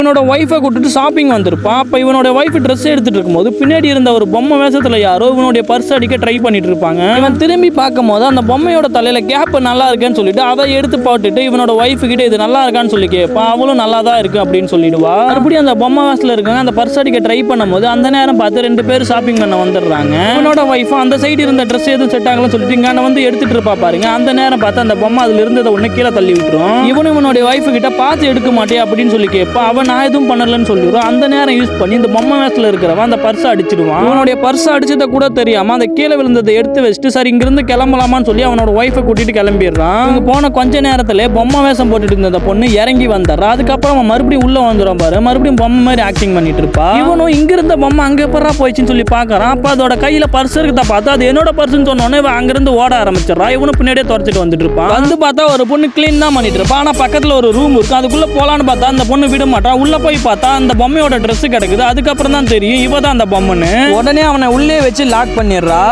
இவனோட ஒய்ஃபை கூட்டிட்டு ஷாப்பிங் வந்திருப்பான். அப்ப இவனோட ஒய்ஃப் ட்ரெஸ் எடுத்துட்டு இருக்கும்போது பின்னாடி இருந்த ஒரு பொம்மை வேஷத்துல யாரோ இவனுடைய பர்ஸ் அடிக்க ட்ரை பண்ணிட்டு இருப்பாங்க. இவன் திரும்பி பார்க்கும் போது அந்த பொம்மையோட தலையில கேப் நல்லா இருக்குன்னு சொல்லிட்டு அதை எடுத்து போட்டுட்டு இவனோட ஒய்ஃப் கிட்ட இது நல்லா இருக்கான்னு சொல்லி கேட்பான். அவளும் நல்லா தான் இருக்கு அப்படின்னு சொல்லிடுவா. மறுபடியும் அந்த பொம்மை வேஷத்துல இருக்காங்க அந்த பர்ஸ் அடிக்க ட்ரை பண்ணும்போது அந்த நேரம் பார்த்து 2 பேர் ஷாப்பிங் பண்ண வந்துடுறாங்க. இவனோட ஒய்ஃப் அந்த சைடு இருந்த ட்ரெஸ் எதுவும் செட் ஆகலன்னு சொல்லிட்டு இங்க வந்து எடுத்துட்டு இருப்பா பாருங்க. அந்த நேரம் பார்த்து அந்த பொம்மை அதுல இருந்ததை ஒண்ணு கீழே தள்ளி விட்டுரும். இவனும் இவனுடைய ஒய்ஃப் கிட்ட பார்த்து எடுக்க மாட்டே அப்படின்னு சொல்லி கேட்பா. அவன் நான் எதுவும் பண்ணலன்னு சொல்லிடுவான். அந்த நேரம் யூஸ் பண்ணி இந்த பொம்மை வேஷத்துல இருக்கிறவன் அந்த பர்ஸ் அடிச்சிடுவான். அவனுடைய பர்ஸ் அடிச்சத கூட தெரியாம அந்த கீழே விழுந்ததை எடுத்து வச்சுட்டு சரி இங்கிருந்து கிளம்பலாமான்னு சொல்லி அவனோட ஒய்ஃபை கூட்டிட்டு கிளம்பிடுறான். இவங்க போன கொஞ்ச நேரத்துல பொம்மை வேஷம் போட்டுட்டு இருந்த அந்த பொண்ணு இறங்கி வந்துடுறா. அதுக்கப்புறம் அவன் மறுபடியும் உள்ள வந்துடும் பாரு. மறுபடியும் பொம்மை மாதிரி ஆக்டிங் பண்ணிட்டு இருப்பா. இவனும் இங்க இருந்த பொம்மை அங்க எப்பறா போயிடுச்சுன்னு சொல்லி பாக்குறான். அப்ப அதோட கையில பர்ஸ் இருக்கத பார்த்தா அது என்னோட பர்ஸ்ன்னு சொன்னோன்னே இவன் அங்கிருந்து ஓட ஆரம்பிச்சிடறா. இவனும் பின்னாடியே துரத்திட்டு வந்துட்டு இருப்பான். வந்து பார்த்தா ஒரு பொண்ணு கிளீன் தான் பண்ணிட்டு இருப்பான். ஆனா பக்கத்துல ஒரு ரூம் இருக்கு. அதுக்குள்ள போலான்னு பார்த்தா அந்த பொண்ணு விட மாட்டான். உள்ள போய் பார்த்தா அந்த பொம்மையோட ட்ரெஸ் கிடக்குது. அதுக்கப்புறம் தான் தெரியும் இவ தான் அந்த பொம்மைன்னு. உடனே அவனை உள்ளே வச்சு லாக் பண்ணிடுறா.